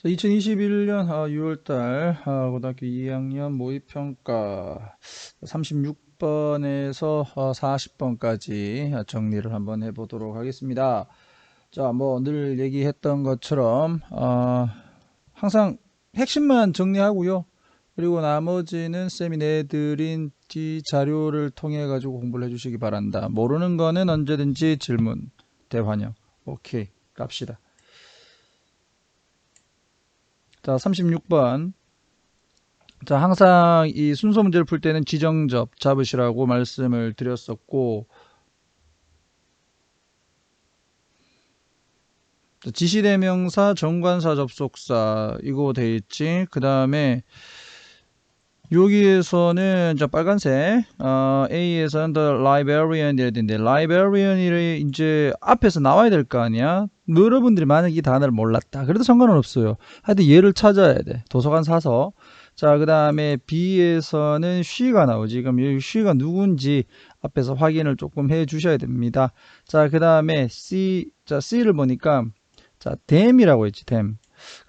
2021년 6월달 고등학교 2학년 모의평가 36번에서 40번까지 정리를 한번 해보도록 하겠습니다. 자, 뭐 늘 얘기했던 것처럼 항상 핵심만 정리하고요. 그리고 나머지는 쌤이 내드린 이 자료를 통해 가지고 공부를 해주시기 바란다. 모르는 거는 언제든지 질문 대환영. 오케이, 갑시다. 자, 36번. 자, 항상 이 순서 문제를 풀 때는 지정접 잡으시라고 말씀을 드렸었고, 지시대명사, 정관사, 접속사 이거 돼 있지. 그 다음에 여기에서는 자 빨간색 A에서는 the librarian 이래야 되는데 librarian이 이제 앞에서 나와야 될 거 아니야. 여러분들이 만약 이 단어를 몰랐다 그래도 상관은 없어요. 하여튼 얘를 찾아야 돼. 도서관 사서. 자, 그 다음에 B에서는 she가 나오지. 그럼 이 she가 누군지 앞에서 확인을 조금 해 주셔야 됩니다. 자, 그 다음에 C를 보니까 자 them이라고 했지. them.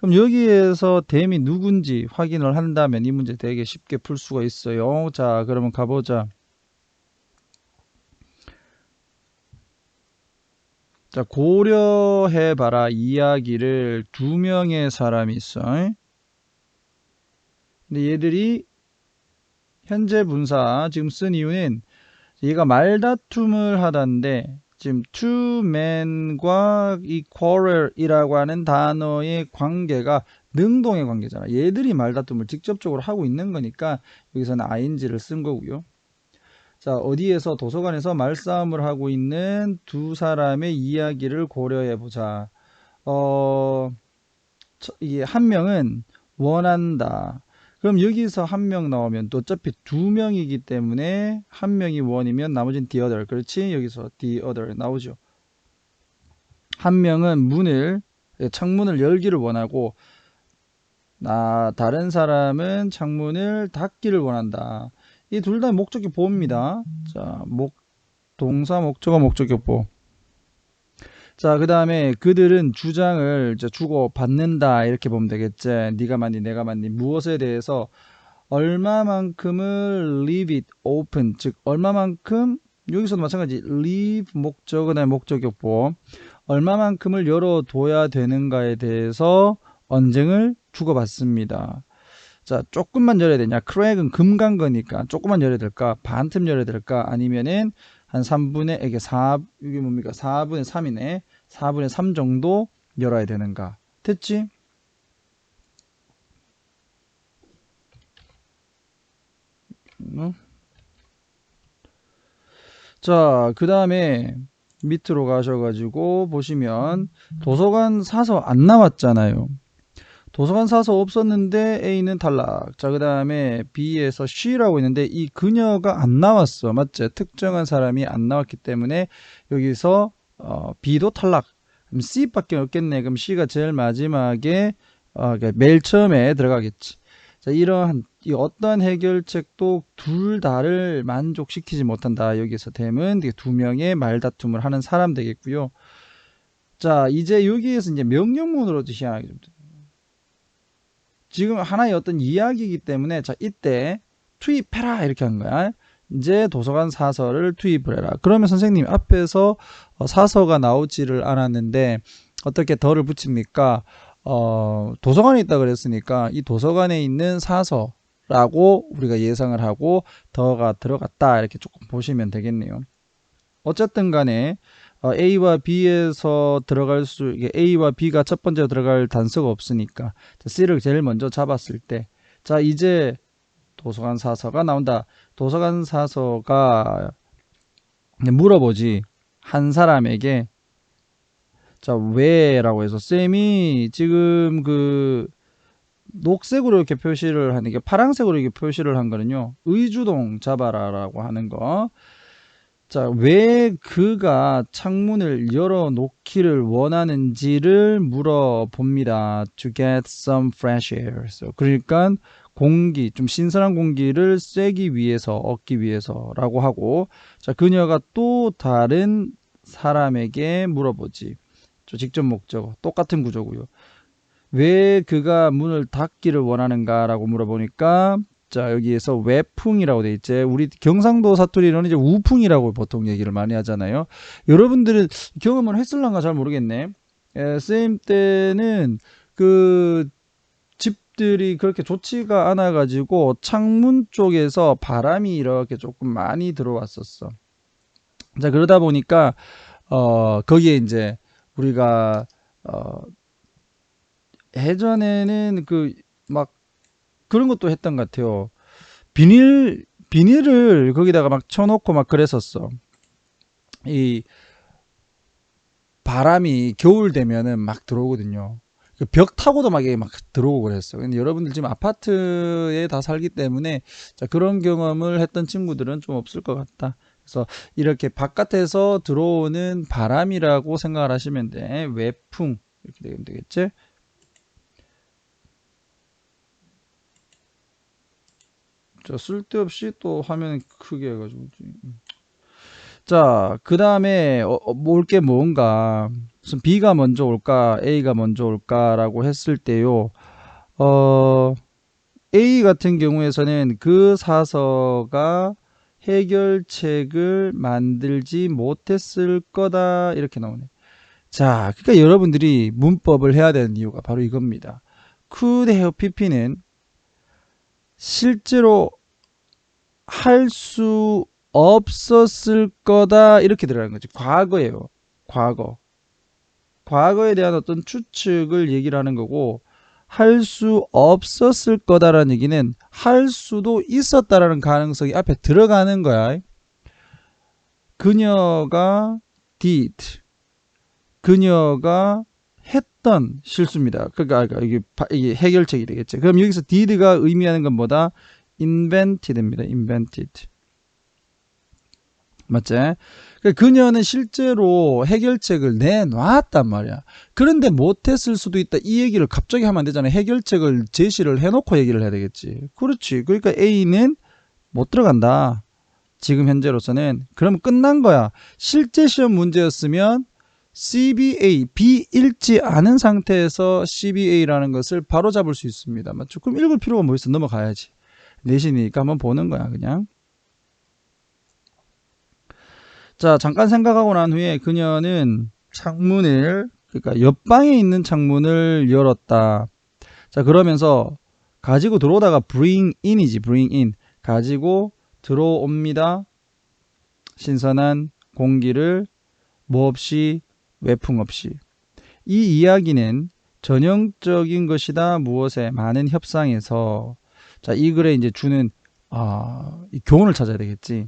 그럼 여기에서 댐이 누군지 확인을 한다면 이 문제 되게 쉽게 풀 수가 있어요. 자, 그러면 가보자. 자, 고려해봐라 이야기를 두 명의 사람이 있어. 근데 얘들이 현재 분사 지금 쓴 이유는 얘가 말다툼을 하던데 지금 two men과 이 quarrel이라고 하는 단어의 관계가 능동의 관계잖아. 얘들이 말다툼을 직접적으로 하고 있는 거니까 여기서는 ing를 쓴 거고요. 자, 어디에서 도서관에서 말싸움을 하고 있는 두 사람의 이야기를 고려해 보자. 이게 한 명은 원한다. 그럼 여기서 한 명 나오면 또 어차피 두 명이기 때문에 한 명이 원이면 나머지는 the other. 그렇지? 여기서 the other 나오죠. 한 명은 창문을 열기를 원하고 다른 사람은 창문을 닫기를 원한다. 이 둘 다 목적격 보호입니다. 자, 동사 목적어 목적격 보호. 자, 그 다음에 그들은 주장을 주고 받는다 이렇게 보면 되겠지. 네가 맞니 내가 맞니 무엇에 대해서 얼마만큼을 leave it open 즉 얼마만큼 여기서도 마찬가지 leave 목적어 그다음에 목적격 보호 얼마만큼을 열어둬야 되는가에 대해서 언쟁을 주고받습니다. 자, 조금만 열어야 되냐? 크랙은 금 간 거니까 조금만 열어야 될까? 반틈 열어야 될까? 아니면은 한 3분의 이게 4 이게 뭡니까? 4분의 3이네. 4분의 3 정도 열어야 되는가? 됐지? 자, 그 다음에 밑으로 가셔가지고 보시면 도서관 사서 안 나왔잖아요. 도서관 사서 없었는데 A는 탈락. 자, 그 다음에 B에서 C라고 있는데 이 그녀가 안 나왔어. 맞지? 특정한 사람이 안 나왔기 때문에 여기서 B도 탈락. 그럼 C밖에 없겠네. 그럼 C가 제일 마지막에 그러니까 맨 처음에 들어가겠지. 자, 이러한 어떤 해결책도 둘 다를 만족시키지 못한다. 여기서 댐은 두 명의 말다툼을 하는 사람 되겠고요. 자, 이제 여기에서 이제 명령문으로 시작하게 됩니다. 지금 하나의 어떤 이야기이기 때문에 자 이때 투입해라 이렇게 한 거야. 이제 도서관 사서를 투입을 해라. 그러면 선생님 앞에서 사서가 나오지를 않았는데 어떻게 덜을 붙입니까? 도서관에 있다 그랬으니까 이 도서관에 있는 사서라고 우리가 예상을 하고 더가 들어갔다 이렇게 조금 보시면 되겠네요. 어쨌든 간에 A와 B에서 A와 B가 첫 번째 들어갈 단서가 없으니까 C를 제일 먼저 잡았을 때 자 이제 도서관 사서가 나온다. 도서관 사서가 물어보지 한 사람에게 자 왜라고 해서 쌤이 지금 그 녹색으로 이렇게 표시를 하는 게 파란색으로 이렇게 표시를 한 거는요 의주동 잡아라라고 하는 거. 자, 왜 그가 창문을 열어놓기를 원하는지를 물어봅니다. To get some fresh air. 그러니까 좀 신선한 공기를 얻기 위해서라고 하고, 자, 그녀가 또 다른 사람에게 물어보지. 직접 목적어. 똑같은 구조고요. 왜 그가 문을 닫기를 원하는가라고 물어보니까 자 여기에서 외풍이라고 돼 있지. 우리 경상도 사투리로는 이제 우풍이라고 보통 얘기를 많이 하잖아요. 여러분들은 경험을 했을란가 잘 모르겠네. 쌤 때는 그 집들이 그렇게 좋지가 않아 가지고 창문 쪽에서 바람이 이렇게 조금 많이 들어왔었어. 자 그러다 보니까 거기에 이제 우리가 예전에는 그 막 그런 것도 했던 것 같아요. 비닐을 거기다가 막 쳐놓고 막 그랬었어. 이 바람이 겨울 되면은 막 들어오거든요. 그 벽 타고도 막 들어오고 그랬어. 근데 여러분들 지금 아파트에 다 살기 때문에 자, 그런 경험을 했던 친구들은 좀 없을 것 같다. 그래서 이렇게 바깥에서 들어오는 바람이라고 생각을 하시면 돼. 외풍 이렇게 되면 되겠지? 자, 쓸데없이 또 화면 크게 해가지고. 자, 그 다음에 올 게 뭔가 무슨 B가 먼저 올까 A가 먼저 올까라고 했을 때요. 어, A 같은 경우에서는 그 사서가 해결책을 만들지 못했을 거다 이렇게 나오네. 자, 그러니까 여러분들이 문법을 해야 되는 이유가 바로 이겁니다. could have pp는 실제로 할 수 없었을 거다 이렇게 들어가는 거지. 과거예요. 과거. 과거에 대한 어떤 추측을 얘기를 하는 거고 할 수 없었을 거다라는 얘기는 할 수도 있었다라는 가능성이 앞에 들어가는 거야. 그녀가 did. 그녀가 했던 실수입니다. 그러니까 이게 해결책이 되겠죠. 그럼 여기서 did가 의미하는 건 뭐다? invented입니다. invented. 맞지? 그녀는 실제로 해결책을 내놨단 말이야. 그런데 못했을 수도 있다. 이 얘기를 갑자기 하면 안 되잖아. 해결책을 제시를 해놓고 얘기를 해야 되겠지. 그렇지. 그러니까 A는 못 들어간다. 지금 현재로서는. 그러면 끝난 거야. 실제 시험 문제였으면 CBA, B 읽지 않은 상태에서 CBA라는 것을 바로 잡을 수 있습니다. 맞죠? 그럼 읽을 필요가 뭐 있어? 넘어가야지. 내신이니까 한번 보는 거야, 그냥. 자, 잠깐 생각하고 난 후에 그녀는 창문을, 그러니까 옆방에 있는 창문을 열었다. 자, 그러면서 가지고 들어오다가 bring in이지, bring in. 가지고 들어옵니다. 신선한 공기를 뭐 없이, 외풍 없이. 이 이야기는 전형적인 것이다. 무엇에? 많은 협상에서. 자, 이 글에 이제 주는, 이 교훈을 찾아야 되겠지.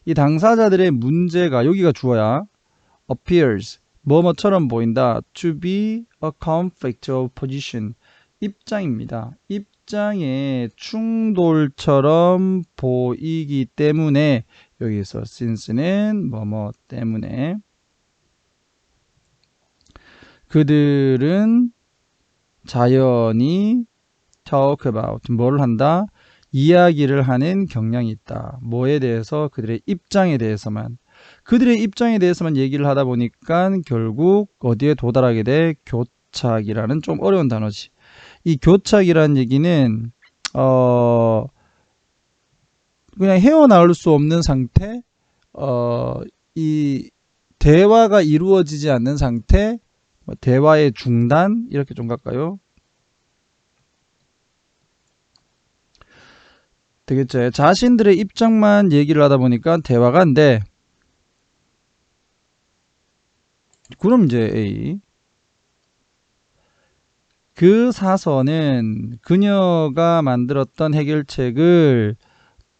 이 당사자들의 문제가 여기가 주어야 appears 뭐뭐처럼 보인다 to be a conflict of position 입장입니다. 입장의 충돌처럼 보이기 때문에 여기서 since는 뭐뭐 때문에 그들은 자연히 talk about 뭐를 한다? 이야기를 하는 경향이 있다. 뭐에 대해서? 그들의 입장에 대해서만. 그들의 입장에 대해서만 얘기를 하다 보니까 결국 어디에 도달하게 돼? 교착이라는 좀 어려운 단어지. 이 교착이라는 얘기는 그냥 헤어나올 수 없는 상태, 이 대화가 이루어지지 않는 상태, 대화의 중단 이렇게 좀 갈까요? 되겠죠. 자신들의 입장만 얘기를 하다 보니까 대화가 안 돼. 그럼 이제 A. 그 사서는 그녀가 만들었던 해결책을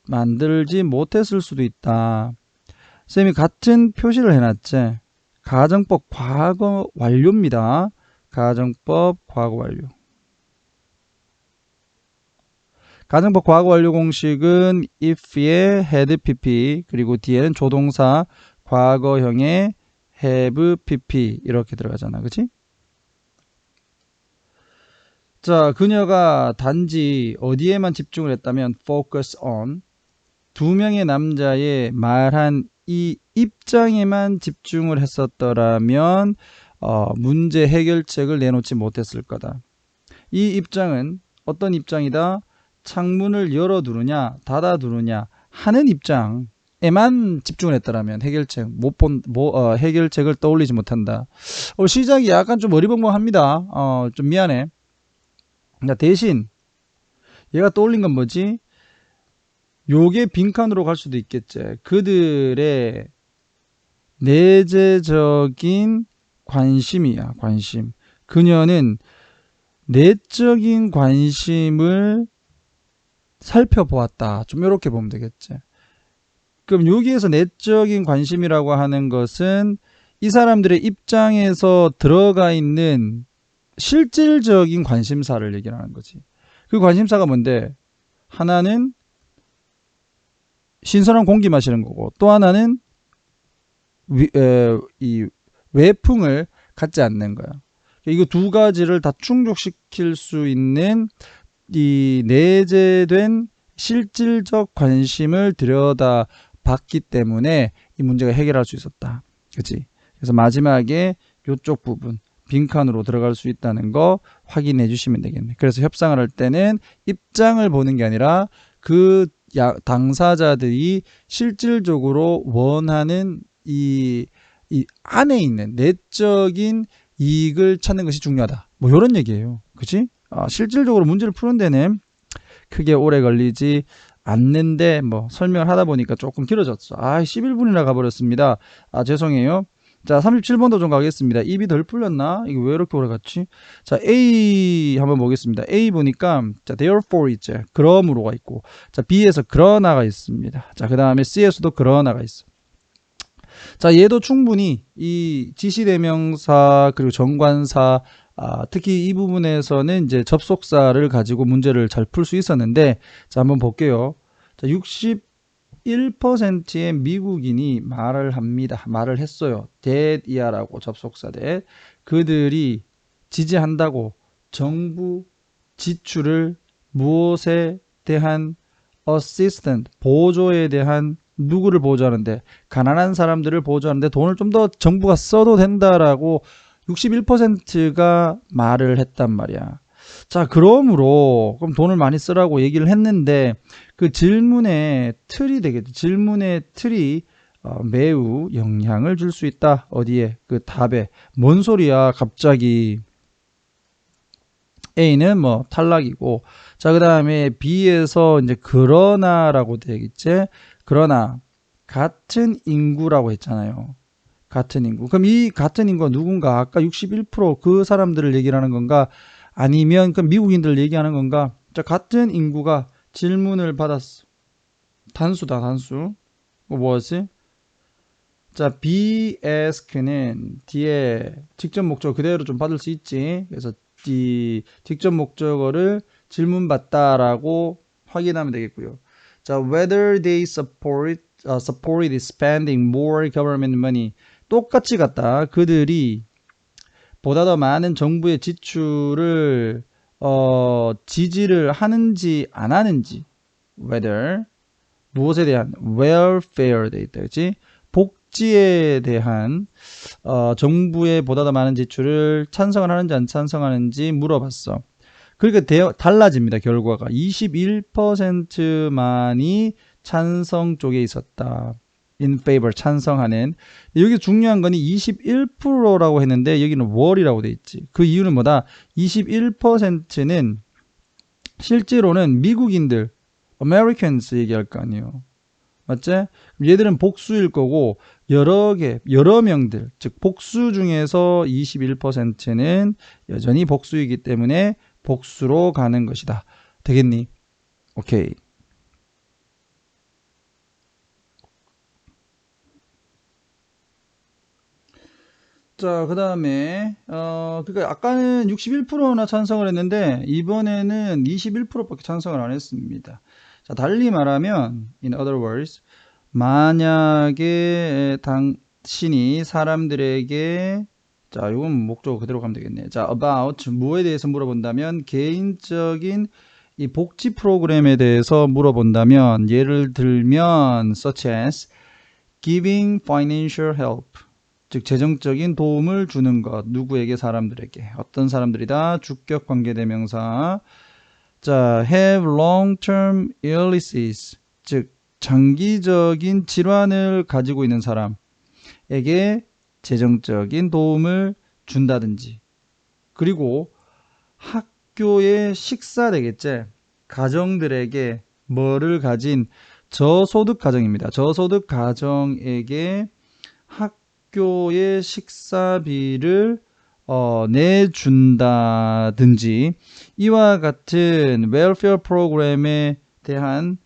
만들지 못했을 수도 있다. 쌤이 같은 표시를 해놨지. 가정법 과거 완료입니다. 가정법 과거 완료. 가정법 과거 완료 공식은 if의 had pp 그리고 뒤에는 조동사 과거형의 have pp 이렇게 들어가잖아. 그치? 자, 그녀가 단지 어디에만 집중을 했다면 focus on 두 명의 남자의 말한 이 입장에만 집중을 했었더라면 문제 해결책을 내놓지 못했을 거다. 이 입장은 어떤 입장이다? 창문을 열어두느냐 닫아두느냐 하는 입장에만 집중을 했더라면 해결책을 떠올리지 못한다. 시작이 약간 좀 어리벙벙합니다. 좀 미안해. 그러니까 대신 얘가 떠올린 건 뭐지? 요게 빈칸으로 갈 수도 있겠지. 그들의 내재적인 관심이야. 관심. 그녀는 내적인 관심을 살펴보았다. 좀 이렇게 보면 되겠지. 그럼 여기에서 내적인 관심이라고 하는 것은 이 사람들의 입장에서 들어가 있는 실질적인 관심사를 얘기하는 거지. 그 관심사가 뭔데? 하나는 신선한 공기 마시는 거고, 또 하나는 이 외풍을 갖지 않는 거야. 이거 두 가지를 다 충족시킬 수 있는 이 내재된 실질적 관심을 들여다 봤기 때문에 이 문제가 해결할 수 있었다. 그치? 그래서 마지막에 이쪽 부분 빈칸으로 들어갈 수 있다는 거 확인해 주시면 되겠네. 그래서 협상을 할 때는 입장을 보는 게 아니라 그 당사자들이 실질적으로 원하는 이 안에 있는 내적인 이익을 찾는 것이 중요하다. 뭐 이런 얘기예요. 그치? 실질적으로 문제를 푸는 데는 크게 오래 걸리지 않는데 뭐 설명을 하다 보니까 조금 길어졌어. 11분이나 가버렸습니다. 죄송해요. 자, 37번도 좀 가겠습니다. 입이 덜 풀렸나? 이거 왜 이렇게 오래 갔지? 자, A 한번 보겠습니다. A 보니까 자, therefore 있죠. 그러므로가 있고, 자, B에서 그러나가 있습니다. 자, 그 다음에 C에서도 그러나가 있어. 자, 얘도 충분히 이 지시대명사 그리고 정관사 특히 이 부분에서는 이제 접속사를 가지고 문제를 잘 풀 수 있었는데, 자, 한번 볼게요. 자, 61%의 미국인이 말을 합니다. 말을 했어요. that이야라고 접속사 that. 그들이 지지한다고 정부 지출을 무엇에 대한 assistant, 보조에 대한 누구를 보조하는데 가난한 사람들을 보조하는데 돈을 좀 더 정부가 써도 된다라고 61%가 말을 했단 말이야. 자, 그러므로 그럼 돈을 많이 쓰라고 얘기를 했는데 그 질문의 틀이 되겠죠. 질문의 틀이 매우 영향을 줄 수 있다. 어디에? 그 답에. 뭔 소리야 갑자기. A는 뭐 탈락이고, 자, 그 다음에 B에서 이제 그러나라고 되겠지. 그러나 같은 인구라고 했잖아요. 같은 인구. 그럼 이 같은 인구가 누군가? 아까 61%그 사람들을 얘기를 하는 건가? 아니면 그 미국인들을 얘기하는 건가? 자, 같은 인구가 질문을 받았어. 단수다, 단수. 뭐지? 자, be ask는 뒤에 직접 목적어 그대로 좀 받을 수 있지. 그래서 이 직접 목적어를 질문받다라고 확인하면 되겠고요. 자, whether they supported spending more government money. 똑같이 같다. 그들이 보다 더 많은 정부의 지출을 지지를 하는지 안 하는지. whether 무엇에 대한 welfare에 돼 있다. 그렇지? 복지에 대한 정부의 보다 더 많은 지출을 찬성을 하는지 안 찬성하는지 물어봤어. 그러니까 달라집니다. 결과가 21%만이 찬성 쪽에 있었다. in favor, 찬성하는. 여기 중요한 거는 21%라고 했는데 여기는 were이라고 돼 있지. 그 이유는 뭐다? 21%는 실제로는 미국인들, Americans 얘기할 거 아니에요. 맞지? 얘들은 복수일 거고 여러 명들, 즉 복수 중에서 21%는 여전히 복수이기 때문에 복수로 가는 것이다. 되겠니? 오케이. 자, 그 다음에 그러니까 아까는 61%나 찬성을 했는데 이번에는 21%밖에 찬성을 안 했습니다. 자, 달리 말하면 in other words, 만약에 당신이 사람들에게, 자, 이건 목적어 그대로 가면 되겠네. 자, about 뭐에 대해서 물어본다면 개인적인 이 복지 프로그램에 대해서 물어본다면, 예를 들면 such as giving financial help, 즉 재정적인 도움을 주는 것. 누구에게? 사람들에게. 어떤 사람들이다? 주격 관계대명사. 자, have long-term illnesses. 즉 장기적인 질환을 가지고 있는 사람에게 재정적인 도움을 준다든지. 그리고 학교의 식사 되겠지. 가정들에게 뭐를 가진 저소득 가정입니다. 저소득 가정에게 학교의 식사비를 내준다든지 이와 같은 웰페어 프로그램에 대한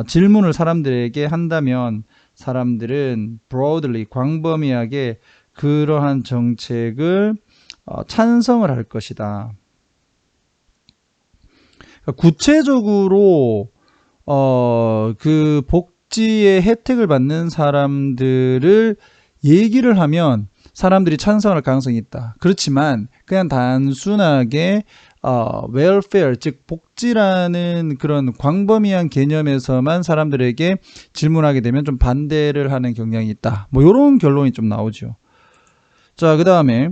질문을 사람들에게 한다면 사람들은 broadly 광범위하게 그러한 정책을 찬성을 할 것이다. 구체적으로 그 복지의 혜택을 받는 사람들을 얘기를 하면 사람들이 찬성할 가능성이 있다. 그렇지만 그냥 단순하게 welfare, 즉 복지라는 그런 광범위한 개념에서만 사람들에게 질문하게 되면 좀 반대를 하는 경향이 있다. 뭐 이런 결론이 좀 나오죠. 자, 그 다음에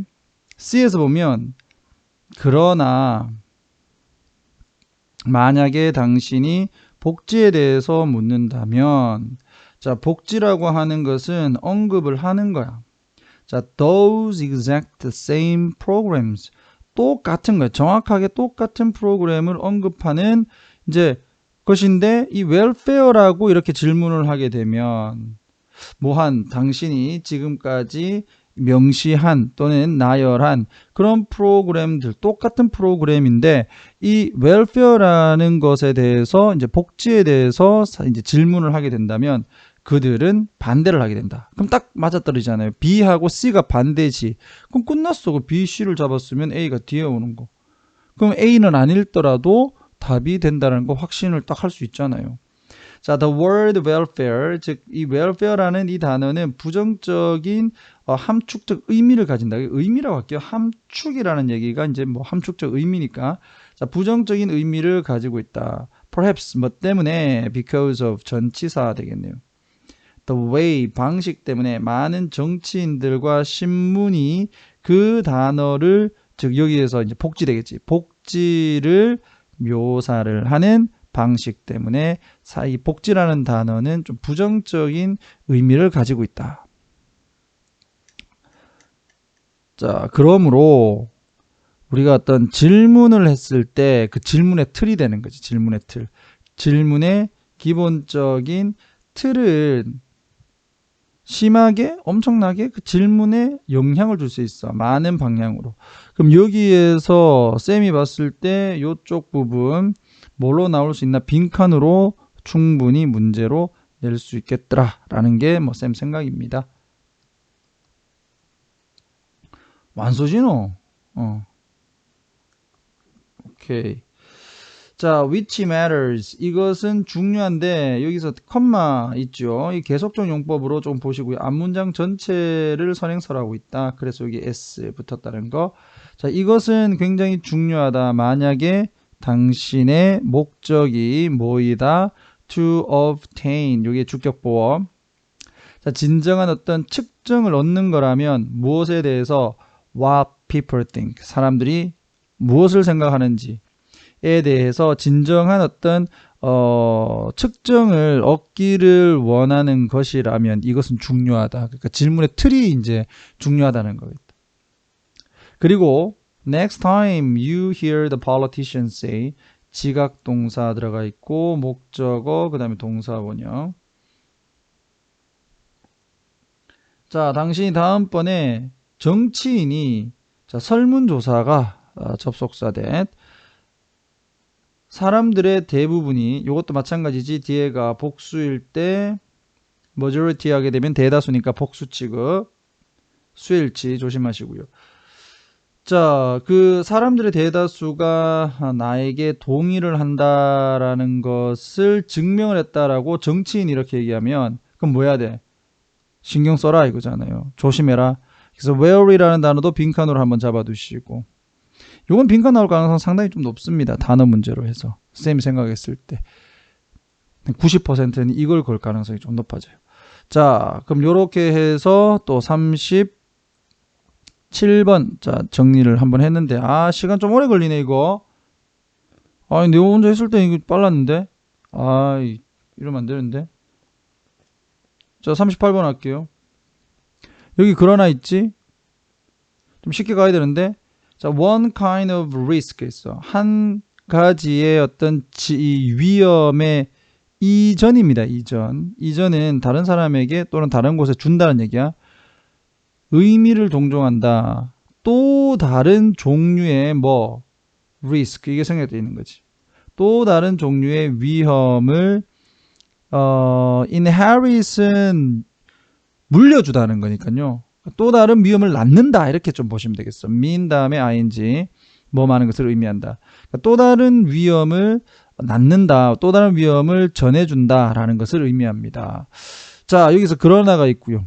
C에서 보면 그러나 만약에 당신이 복지에 대해서 묻는다면, 자, 복지라고 하는 것은 언급을 하는 거야. 자, those exact same programs. 똑같은 거야. 정확하게 똑같은 프로그램을 언급하는 이제 것인데, 이 웰페어라고 이렇게 질문을 하게 되면, 당신이 지금까지 명시한 또는 나열한 그런 프로그램들, 똑같은 프로그램인데 이 웰페어라는 것에 대해서 이제 복지에 대해서 이제 질문을 하게 된다면 그들은 반대를 하게 된다. 그럼 딱 맞아떨어지잖아요. B하고 C가 반대지. 그럼 끝났어. 그 B, C를 잡았으면 A가 뒤에 오는 거. 그럼 A는 아닐더라도 답이 된다는 거 확신을 딱 할 수 있잖아요. 자, the word welfare, 즉 이 welfare라는 이 단어는 부정적인 함축적 의미를 가진다. 의미라고 할게요. 함축이라는 얘기가 이제 뭐 함축적 의미니까. 자, 부정적인 의미를 가지고 있다. perhaps 뭐 때문에 because of 전치사 되겠네요. the way 방식 때문에 많은 정치인들과 신문이 그 단어를 즉 여기에서 이제 복지 되겠지. 복지를 묘사를 하는 방식 때문에 이 복지라는 단어는 좀 부정적인 의미를 가지고 있다. 자, 그러므로 우리가 어떤 질문을 했을 때 그 질문의 틀이 되는 거지. 질문의 틀. 질문의 기본적인 틀은 심하게 엄청나게 그 질문에 영향을 줄 수 있어. 많은 방향으로. 그럼 여기에서 쌤이 봤을 때 이쪽 부분 뭘로 나올 수 있나? 빈칸으로 충분히 문제로 낼 수 있겠더라라는 게 뭐 쌤 생각입니다. 완소진호. 오케이. 자, which matters. 이것은 중요한데 여기서 컴마 있죠. 이 계속적 용법으로 좀 보시고요. 앞문장 전체를 선행설하고 있다. 그래서 여기 S 붙었다는 거. 자, 이것은 굉장히 중요하다. 만약에 당신의 목적이 뭐이다? to obtain. 이게 주격보어. 자, 진정한 어떤 측정을 얻는 거라면 무엇에 대해서 what people think. 사람들이 무엇을 생각하는지 에 대해서 진정한 어떤 측정을 얻기를 원하는 것이라면 이것은 중요하다. 그러니까 질문의 틀이 이제 중요하다는 거겠다. 그리고 next time you hear the politician say 지각 동사 들어가 있고 목적어 그다음에 동사 원형. 자, 당신이 다음번에 정치인이 자, 설문조사가 접속사 된 사람들의 대부분이 이것도 마찬가지지. 뒤에가 복수일 때 majority 하게 되면 대다수니까 복수 취급. 수일치 조심하시고요. 자, 그 사람들의 대다수가 나에게 동의를 한다라는 것을 증명을 했다라고 정치인이 이렇게 얘기하면 그럼 뭐 해야 돼? 신경 써라 이거잖아요. 조심해라. 그래서 where이라는 단어도 빈칸으로 한번 잡아두시고 요건 빈칸 나올 가능성 상당히 좀 높습니다. 단어 문제로 해서 쌤이 생각했을 때 90%는 이걸 걸 가능성이 좀 높아져요. 자, 그럼 요렇게 해서 또 30 7번. 자, 정리를 한번 했는데, 시간 좀 오래 걸리네, 이거. 내가 혼자 했을 때 이거 빨랐는데. 이러면 안 되는데. 자, 38번 할게요. 여기 그러나 있지? 좀 쉽게 가야 되는데. 자, one kind of risk 있어. 한 가지의 어떤 위험의 이전입니다. 이전은 다른 사람에게 또는 다른 곳에 준다는 얘기야. 의미를 동정한다. 또 다른 종류의 risk 이게 생략되어 있는 거지. 또 다른 종류의 위험을 inherit은 물려주다는 거니까요. 또 다른 위험을 낳는다 이렇게 좀 보시면 되겠어. mean 다음에 ing 많은 것을 의미한다. 그러니까 또 다른 위험을 낳는다. 또 다른 위험을 전해준다 라는 것을 의미합니다. 자, 여기서 그러나가 있고요.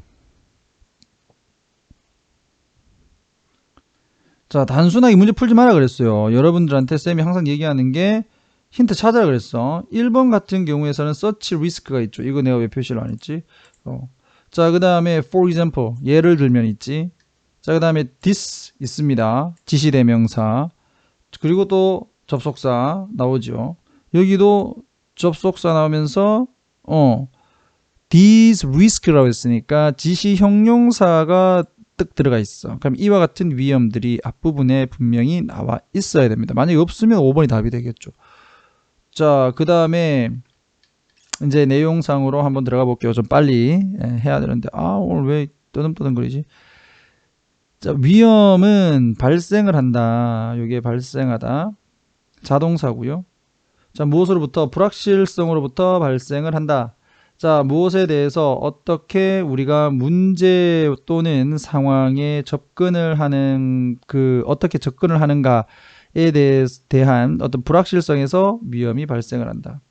자, 단순하게 문제 풀지 마라 그랬어요. 여러분들한테 쌤이 항상 얘기하는 게 힌트 찾아라 그랬어. 1번 같은 경우에서는 such risk가 있죠. 이거 내가 왜 표시를 안 했지? 자, 그 다음에 for example 예를 들면 있지. 자, 그 다음에 this 있습니다. 지시대명사. 그리고 또 접속사 나오죠. 여기도 접속사 나오면서 these risk라고 했으니까 지시 형용사가 뜩 들어가 있어. 그럼 이와 같은 위험들이 앞부분에 분명히 나와 있어야 됩니다. 만약에 없으면 5번이 답이 되겠죠. 자, 그 다음에 이제 내용상으로 한번 들어가 볼게요. 좀 빨리 해야 되는데 오늘 왜 떠듬떠듬거리지? 자, 위험은 발생을 한다. 이게 발생하다. 자동사고요. 자, 무엇으로부터? 불확실성으로부터 발생을 한다. 자, 무엇에 대해서 어떻게 우리가 문제 또는 상황에 접근을 하는 어떻게 접근을 하는가에 대한 어떤 불확실성에서 위험이 발생을 한다.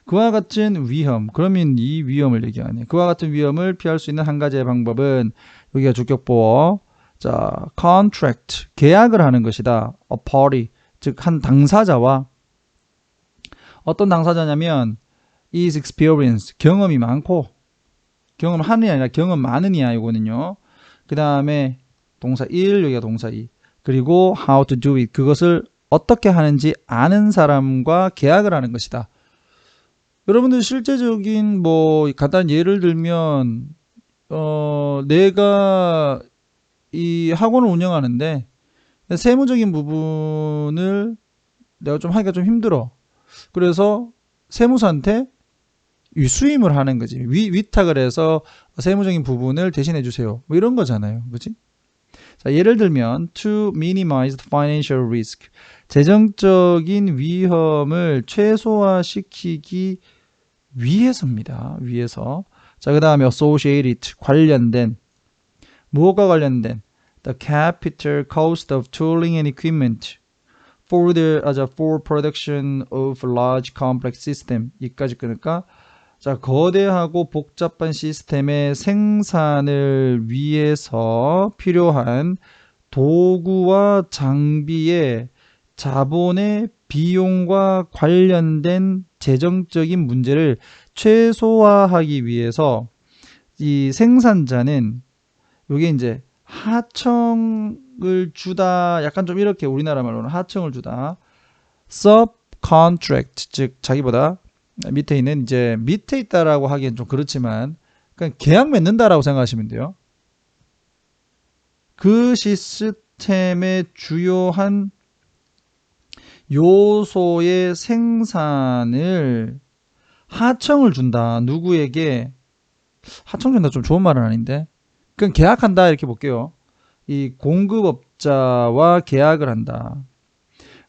그와 같은 위험, 그러면 이 위험을 얘기하네. 그와 같은 위험을 피할 수 있는 한 가지의 방법은 여기가 주격보어. 자, contract, 계약을 하는 것이다. a party, 즉 한 당사자와 어떤 당사자냐면 is experience, 경험이 많고 경험하느냐 아니라 경험 많으냐 이거는요. 그 다음에 동사 1, 여기가 동사 2. 그리고 how to do it, 그것을 어떻게 하는지 아는 사람과 계약을 하는 것이다. 여러분들 실제적인 간단한 예를 들면 내가 이 학원을 운영하는데 세무적인 부분을 내가 좀 하기가 좀 힘들어. 그래서 세무사한테 수임을 하는 거지. 위탁을 해서 세무적인 부분을 대신해 주세요. 이런 거잖아요. 그치? 자, 예를 들면 to minimize the financial risk, 재정적인 위험을 최소화시키기 위해서입니다. 위해서. 자, 그 다음에 associated, 관련된, 무엇과 관련된? The capital cost of tooling and equipment for production of large complex system. 이까지 끊을까? 자, 거대하고 복잡한 시스템의 생산을 위해서 필요한 도구와 장비의 자본의 비용과 관련된 재정적인 문제를 최소화하기 위해서 이 생산자는 이게 이제 하청을 주다, 약간 좀 이렇게 우리나라 말로는 하청을 주다. subcontract, 즉 자기보다 밑에 있는, 이제 밑에 있다라고 하기엔 좀 그렇지만 그냥 계약 맺는다라고 생각하시면 돼요. 그 시스템의 주요한 요소의 생산을 하청을 준다. 누구에게? 하청 준다 좀 좋은 말은 아닌데, 그냥 계약한다 이렇게 볼게요. 이 공급업자와 계약을 한다.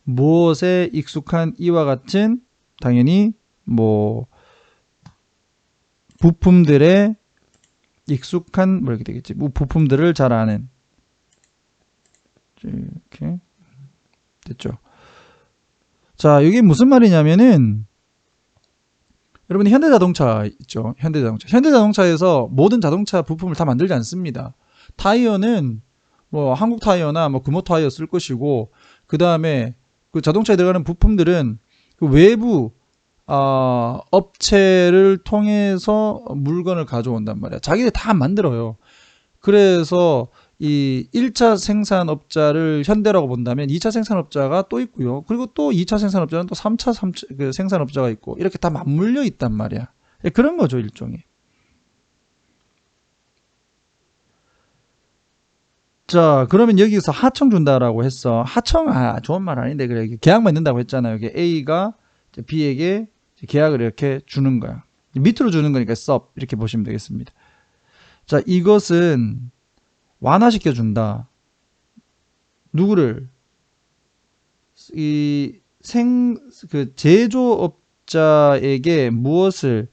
무엇에 익숙한 이와 같은, 당연히 부품들에 익숙한 이렇게 되겠지. 부품들을 잘 아는. 이렇게 됐죠. 자, 이게 무슨 말이냐면은, 여러분 현대자동차 있죠. 현대자동차에서 모든 자동차 부품을 다 만들지 않습니다. 타이어는 한국 타이어나 금호 타이어 쓸 것이고, 그 다음에 그 자동차에 들어가는 부품들은 그 외부 업체를 통해서 물건을 가져온단 말이야. 자기들 다 만들어요. 그래서 이 1차 생산업자를 현대라고 본다면 2차 생산업자가 또 있고요. 그리고 또 2차 생산업자는 또 3차 그 생산업자가 있고 이렇게 다 맞물려 있단 말이야. 그런 거죠, 일종의. 자, 그러면 여기서 하청 준다라고 했어. 하청, 좋은 말 아닌데, 그래. 계약만 맺는다고 했잖아요. 이게 A가 B에게 계약을 이렇게 주는 거야. 밑으로 주는 거니까 sub, 이렇게 보시면 되겠습니다. 자, 이것은 완화시켜 준다. 누구를? 그 제조업자에게 무엇을,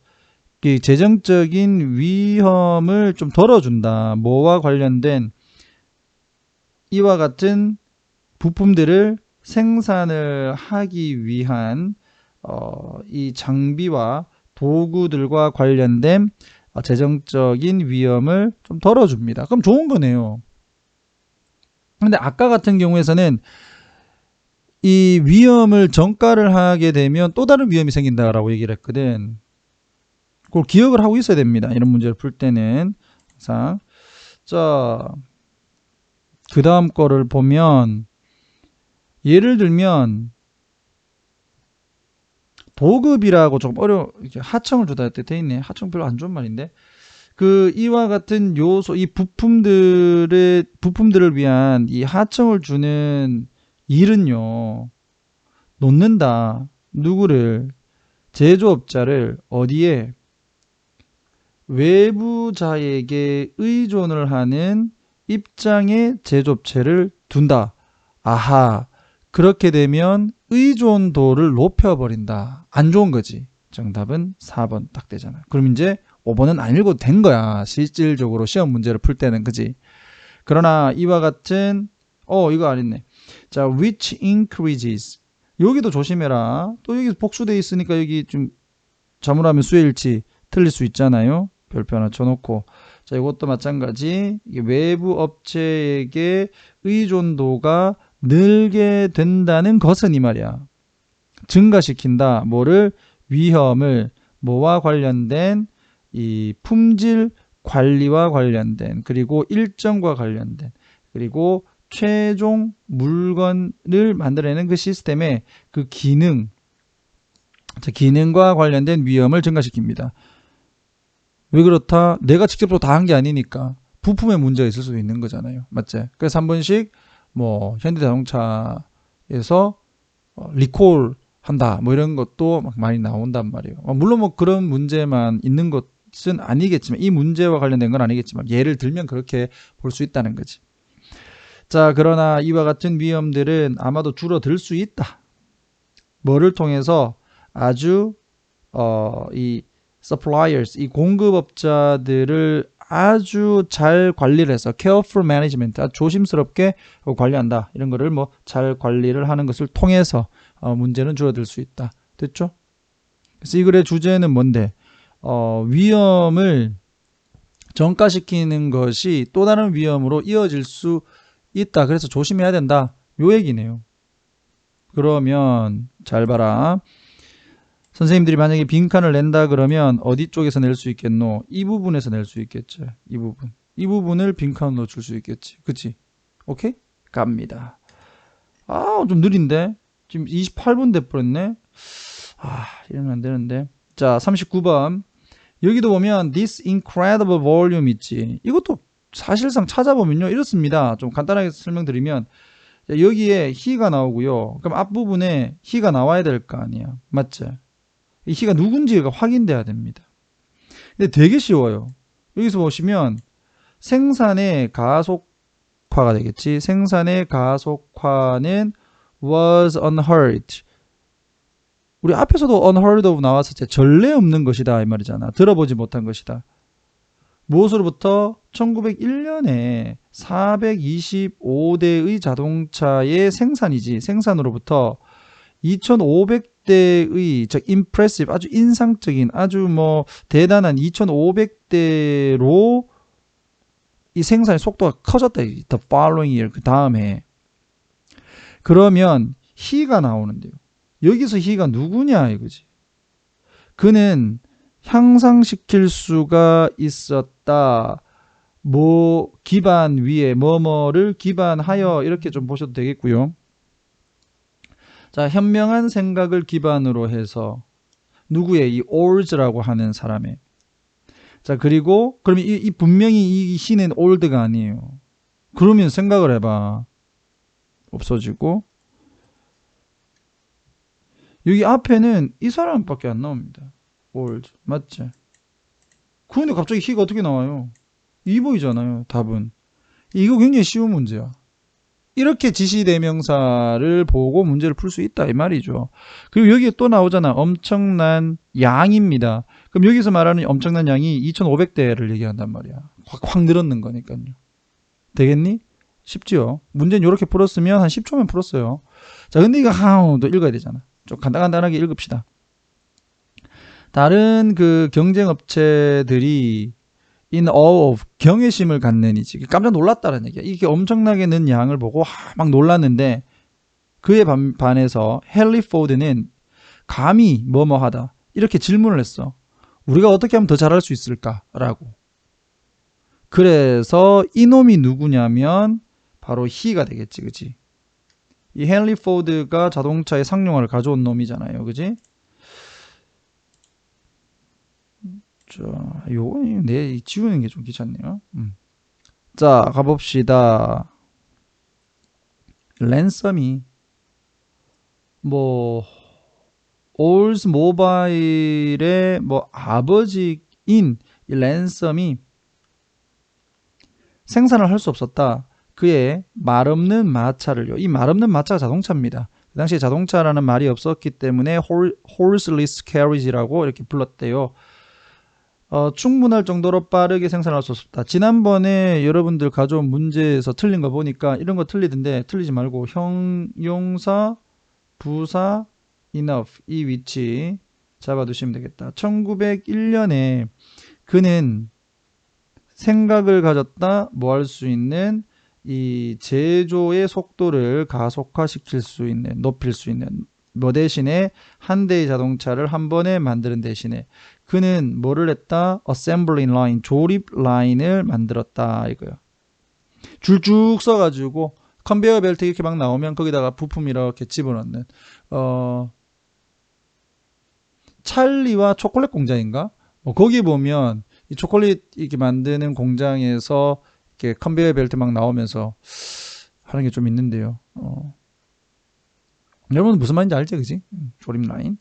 이 재정적인 위험을 좀 덜어준다. 뭐와 관련된 이와 같은 부품들을 생산을 하기 위한 이 장비와 도구들과 관련된 재정적인 위험을 좀 덜어줍니다. 그럼 좋은 거네요. 근데 아까 같은 경우에서는 이 위험을 전가를 하게 되면 또 다른 위험이 생긴다라고 얘기를 했거든. 그걸 기억을 하고 있어야 됩니다. 이런 문제를 풀 때는 항상. 자, 그 다음 거를 보면 예를 들면 도급이라고 조금 이렇게 하청을 주다 할때 돼 있네. 하청 별로 안 좋은 말인데. 그 이와 같은 요소, 이 부품들을 위한 이 하청을 주는 일은요. 놓는다. 누구를? 제조업자를 어디에? 외부자에게 의존을 하는 입장에 제조업체를 둔다. 아하. 그렇게 되면 의존도를 높여버린다. 안 좋은 거지. 정답은 4번 딱 되잖아. 그럼 이제 5번은 안 읽어도 된 거야. 실질적으로 시험 문제를 풀 때는. 그지? 그러나 이와 같은 이거 안 했네. 자, which increases. 여기도 조심해라. 또 여기 복수돼 있으니까 여기 좀 자물하면 수일치 틀릴 수 있잖아요. 별표 하나 쳐놓고. 자, 이것도 마찬가지. 이게 외부 업체에게 의존도가 늘게 된다는 것은 이 말이야. 증가시킨다. 뭐를? 위험을. 뭐와 관련된? 이 품질 관리와 관련된, 그리고 일정과 관련된, 그리고 최종 물건을 만들어내는 그 시스템의 그 기능과 관련된 위험을 증가시킵니다. 왜 그렇다? 내가 직접적으로 다 한 게 아니니까 부품에 문제가 있을 수도 있는 거잖아요. 맞지? 그래서 한 번씩 뭐 현대자동차에서 리콜 한다 뭐 이런 것도 막 많이 나온단 말이에요. 물론 뭐 그런 문제만 있는 것은 아니겠지만, 이 문제와 관련된 건 아니겠지만 예를 들면 그렇게 볼 수 있다는 거지. 자, 그러나 이와 같은 위험들은 아마도 줄어들 수 있다. 뭐를 통해서? 아주 이 suppliers, 이 공급업자들을 아주 잘 관리를 해서 careful management, 아주 조심스럽게 관리한다. 이런 거를 뭐 잘 관리를 하는 것을 통해서 문제는 줄어들 수 있다. 됐죠? 그래서 이 글의 주제는 뭔데? 위험을 전가시키는 것이 또 다른 위험으로 이어질 수 있다. 그래서 조심해야 된다. 요 얘기네요. 그러면 잘 봐라. 선생님들이 만약에 빈칸을 낸다 그러면 어디 쪽에서 낼 수 있겠노? 이 부분에서 낼 수 있겠지. 이 부분. 이 부분을 빈칸으로 줄 수 있겠지. 그치? 오케이? 갑니다. 좀 느린데? 지금 28분 돼버렸네? 이러면 안 되는데. 자, 39번. 여기도 보면 this incredible volume 있지. 이것도 사실상 찾아보면요. 이렇습니다. 좀 간단하게 설명드리면 여기에 he가 나오고요. 그럼 앞부분에 he가 나와야 될 거 아니야. 맞지? 이 he가 누군지가 확인돼야 됩니다. 근데 되게 쉬워요. 여기서 보시면 생산의 가속화가 되겠지. 생산의 가속화는 was unheard. 우리 앞에서도 unheard of 나왔을 때 전례 없는 것이다 이 말이잖아. 들어보지 못한 것이다. 무엇으로부터? 1901년에 425대의 자동차의 생산이지. 생산으로부터 2500대의 impressive, 아주 인상적인, 아주 뭐 대단한 2500대로 이 생산의 속도가 커졌다. The following year, 그 다음에. 그러면 he가 나오는데요. 여기서 he가 누구냐 이거지. 그는 향상시킬 수가 있었다. 뭐 기반 위에 뭐뭐를 기반하여 이렇게 좀 보셔도 되겠고요. 자, 현명한 생각을 기반으로 해서 누구의 이 olds라고 하는 사람의 자 그리고 그러면 이 분명히 이 he는 old가 아니에요. 그러면 생각을 해봐. 없어지고 여기 앞에는 이 사람밖에 안 나옵니다. old 맞지? 근데 갑자기 he가 어떻게 나와요? 이보이잖아요. 답은 이거 굉장히 쉬운 문제야. 이렇게 지시대명사를 보고 문제를 풀 수 있다 이 말이죠. 그리고 여기에 또 나오잖아. 엄청난 양입니다. 그럼 여기서 말하는 엄청난 양이 2500대를 얘기한단 말이야. 확 늘었는 거니까요. 되겠니? 쉽지요. 문제는 이렇게 풀었으면 한 10초면 풀었어요. 자, 근데 이거 하우도 읽어야 되잖아. 좀 간단하게 읽읍시다. 다른 그 경쟁업체들이 in awe of 경외심을 갖는 이지 깜짝 놀랐다는 얘기야. 이게 엄청나게 는 양을 보고 막 놀랐는데 그에 반해서 헨리 포드는 감히 뭐뭐하다 이렇게 질문을 했어. 우리가 어떻게 하면 더 잘할 수 있을까라고. 그래서 이놈이 누구냐면 바로 he가 되겠지, 그지? 이 헨리 포드가 자동차의 상용화를 가져온 놈이잖아요, 그지? 자, 요거 내 지우는 게 좀 귀찮네요. 자, 가봅시다. 랜섬이 뭐 올스 모바일의 뭐 아버지인 이 랜섬이 생산을 할 수 없었다. 그의 말없는 마차를요. 이 말없는 마차가 자동차입니다. 그 당시에 자동차라는 말이 없었기 때문에 horseless carriage라고 이렇게 불렀대요. 충분할 정도로 빠르게 생산할 수 없었다. 지난번에 여러분들 가져온 문제에서 틀린 거 보니까 이런 거 틀리던데 틀리지 말고 형용사, 부사, enough 이 위치 잡아두시면 되겠다. 1901년에 그는 생각을 가졌다 뭐 할 수 있는 이 제조의 속도를 가속화시킬 수 있는 높일 수 있는 뭐 대신에 한 대의 자동차를 한 번에 만드는 대신에 그는 뭐를 했다? assembling line 조립 라인을 만들었다 이거야. 줄 쭉 써가지고 컨베이어 벨트 이렇게 막 나오면 거기다가 부품 이렇게 집어넣는 찰리와 초콜릿 공장인가? 거기 보면 이 초콜릿 이렇게 만드는 공장에서 이렇게 컨베이어 벨트 막 나오면서 하는 게 좀 있는데요. 여러분 무슨 말인지 알지, 그지? 조립 라인.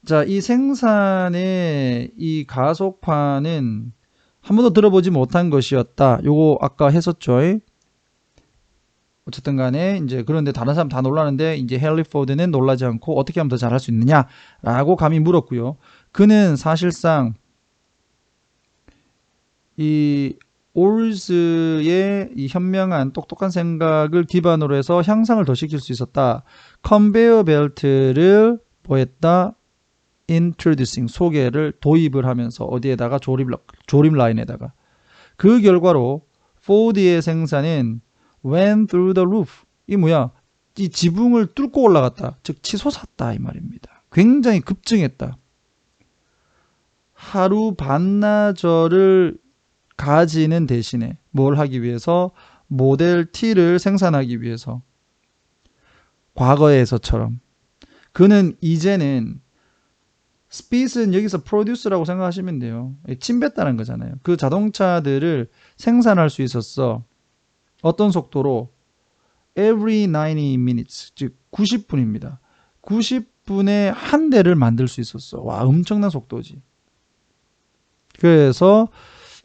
자, 이 생산의 이 가속화는 한 번도 들어보지 못한 것이었다. 요거 아까 했었죠. 어쨌든 간에 이제 그런데 다른 사람 다 놀라는데 이제 헨리 포드는 놀라지 않고 어떻게 하면 더 잘할 수 있느냐라고 감히 물었고요. 그는 사실상 이 올즈의 이 현명한 똑똑한 생각을 기반으로 해서 향상을 더 시킬 수 있었다. 컨베이어 벨트를 뭐했다? introducing 소개를 도입을 하면서 어디에다가 조립 라인에다가 그 결과로 포드의 생산은 went through the roof 이 뭐야? 이 지붕을 뚫고 올라갔다. 즉 치솟았다 이 말입니다. 굉장히 급증했다. 하루 반나절을 가지는 대신에 뭘 하기 위해서 모델 T를 생산하기 위해서 과거에서처럼 그는 이제는 스핏은 여기서 프로듀스라고 생각하시면 돼요. 침뱉다는 거잖아요. 그 자동차들을 생산할 수 있었어. 어떤 속도로? Every 90 minutes, 즉 90분입니다. 90분에 한 대를 만들 수 있었어. 와, 엄청난 속도지. 그래서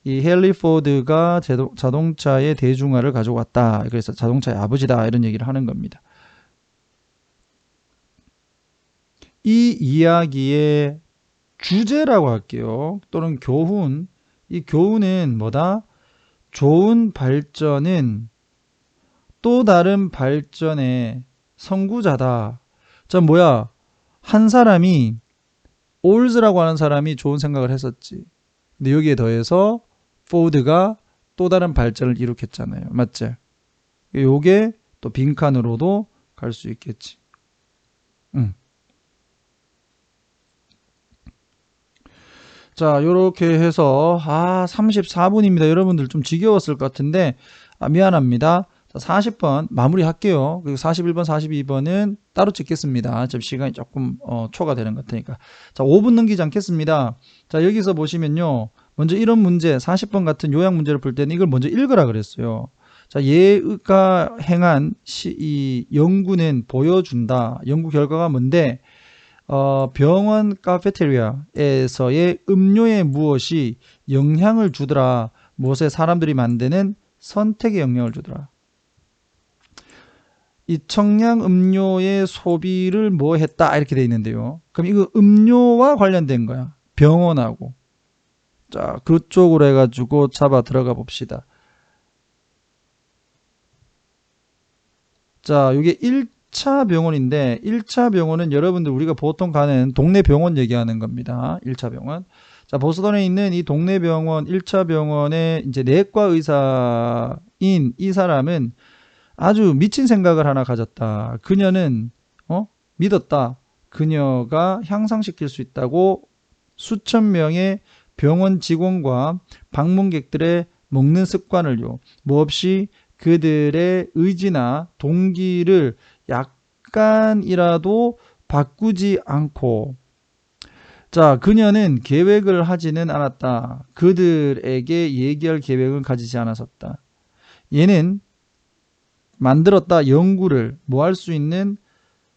이 헨리 포드가 자동차의 대중화를 가져왔다. 그래서 자동차의 아버지다. 이런 얘기를 하는 겁니다. 이 이야기의 주제라고 할게요. 또는 교훈. 이 교훈은 뭐다? 좋은 발전은 또 다른 발전의 선구자다. 자, 뭐야? 한 사람이 올즈라고 하는 사람이 좋은 생각을 했었지. 근데 여기에 더해서 포드가 또 다른 발전을 일으켰잖아요. 맞지? 요게 또 빈칸으로도 갈 수 있겠지. 자, 요렇게 해서 34분입니다. 여러분들 좀 지겨웠을 것 같은데 미안합니다. 자, 40번 마무리 할게요. 그리고 41번, 42번은 따로 찍겠습니다. 좀 시간이 조금 초과되는 것 같으니까. 자, 5분 넘기지 않겠습니다. 자, 여기서 보시면요. 먼저 이런 문제, 40번 같은 요약 문제를 풀 때는 이걸 먼저 읽으라 그랬어요. 자, 얘가 행한 이 연구는 보여준다. 연구 결과가 뭔데? 병원 카페테리아에서의 음료에 무엇이 영향을 주더라. 무엇에 사람들이 만드는 선택에 영향을 주더라. 이 청량 음료의 소비를 뭐 했다 이렇게 돼 있는데요. 그럼 이거 음료와 관련된 거야. 병원하고. 자, 그쪽으로 해가지고 잡아 들어가 봅시다. 자, 이게 1차 병원인데 1차 병원은 여러분들 우리가 보통 가는 동네 병원 얘기하는 겁니다. 1차 병원. 자, 보스턴에 있는 이 동네 병원 1차 병원의 이제 내과 의사인 이 사람은 아주 미친 생각을 하나 가졌다. 그녀는 믿었다. 그녀가 향상시킬 수 있다고 수천 명의 병원 직원과 방문객들의 먹는 습관을요. 몹시 그들의 의지나 동기를 약간이라도 바꾸지 않고 자, 그녀는 계획을 하지는 않았다. 그들에게 얘기할 계획을 가지지 않았었다. 얘는 만들었다. 연구를 뭐 할 수 있는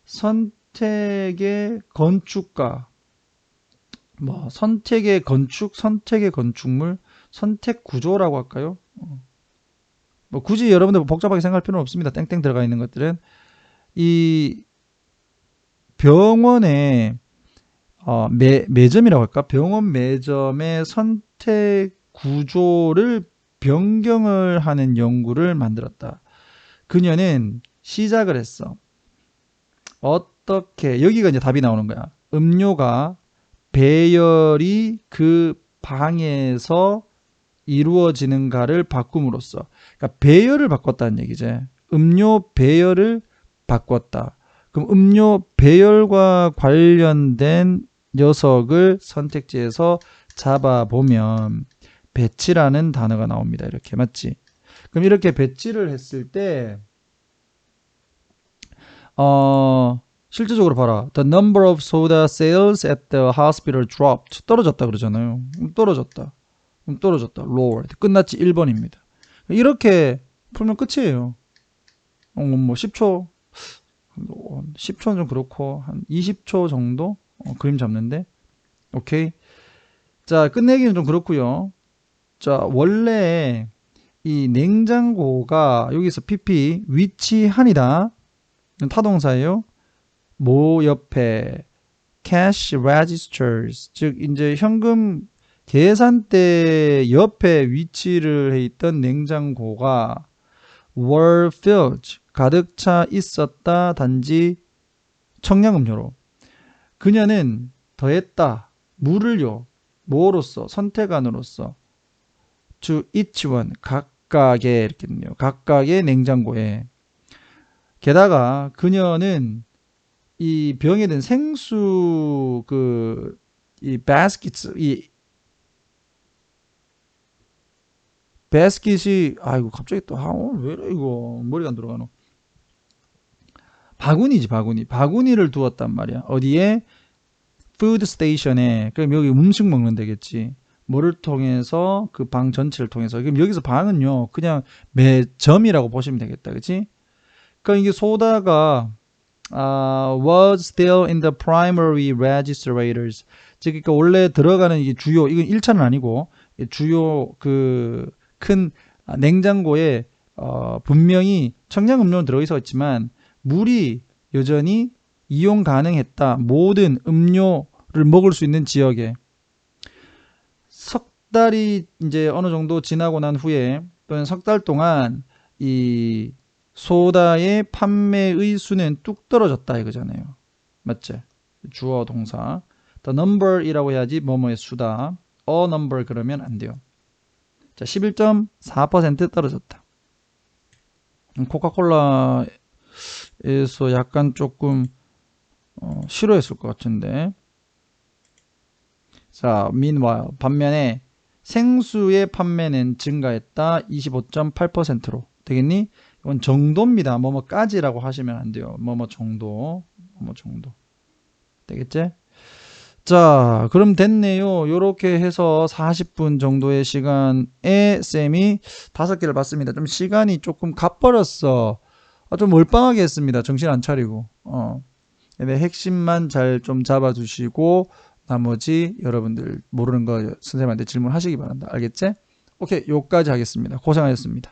선택의 건축가 선택의 건축, 선택의 건축물, 선택 구조라고 할까요? 뭐 굳이 여러분들 복잡하게 생각할 필요는 없습니다. 땡땡 들어가 있는 것들은 이 병원의 매점이라고 할까? 병원 매점의 선택 구조를 변경을 하는 연구를 만들었다. 그녀는 시작을 했어. 어떻게 여기가 이제 답이 나오는 거야. 음료가 배열이 그 방에서 이루어지는가를 바꿈으로써 그러니까 배열을 바꿨다는 얘기지. 음료 배열을 바꿨다. 그럼 음료 배열과 관련된 녀석을 선택지에서 잡아보면 배치라는 단어가 나옵니다. 이렇게 맞지? 그럼 이렇게 배치를 했을 때 실질적으로 봐라. The number of soda sales at the hospital dropped. 떨어졌다 그러잖아요. 떨어졌다. 떨어졌다. lowered. 끝났지 1번입니다. 이렇게 풀면 끝이에요. 뭐 10초 10초는 좀 그렇고 한 20초 정도 그림 잡는데 오케이. 자, 끝내기는 좀 그렇고요. 자, 원래 이 냉장고가 여기서 PP 위치한이다. 타동사예요. 모 옆에 cash registers 즉 이제 현금 계산대 옆에 위치를 해 있던 냉장고가 were filled 가득 차 있었다. 단지 청량음료로. 그녀는 더했다. 물을요. 뭐로써? 선택안으로써 to each one 각각의 이렇게 있네요. 각각의 냉장고에. 게다가 그녀는 이 병에 든 생수 이 baskets 이 basket이 아이고 갑자기 또 왜 이래 이거 머리가 안 들어가노. 바구니지 바구니를 두었단 말이야. 어디에? food station에. 그럼 여기 음식 먹는 데겠지. 뭐를 통해서 그 방 전체를 통해서. 그럼 여기서 방은요 그냥 매점이라고 보시면 되겠다. 그치? 그러니까 이게 소다가 was still in the primary registrators. 즉, 그러니까 원래 들어가는 이게 주요, 이건 1차는 아니고, 주요 그 큰 냉장고에, 분명히 청량음료는 들어있어 있지만, 물이 여전히 이용 가능했다. 모든 음료를 먹을 수 있는 지역에. 석 달이 이제 어느 정도 지나고 난 후에, 또는 석 달 동안, 이 소다의 판매의 수는 뚝 떨어졌다 이거잖아요. 맞지? 주어 동사. The number이라고 해야지 뭐뭐의 수다. A number 그러면 안 돼요. 자, 11.4% 떨어졌다. 코카콜라에서 약간 조금 싫어했을 것 같은데. 자, meanwhile 반면에 생수의 판매는 증가했다. 25.8%로. 되겠니? 이건 정도입니다. 뭐뭐까지라고 하시면 안 돼요. 뭐뭐 정도. 뭐뭐 정도. 되겠지? 자, 그럼 됐네요. 요렇게 해서 40분 정도의 시간에 쌤이 5개를 봤습니다. 좀 시간이 조금 가버렸어. 좀 몰빵하게 했습니다. 정신 안 차리고. 근데 핵심만 잘 좀 잡아주시고 나머지 여러분들 모르는 거 선생님한테 질문하시기 바랍니다. 알겠지? 오케이, 요까지 하겠습니다. 고생하셨습니다.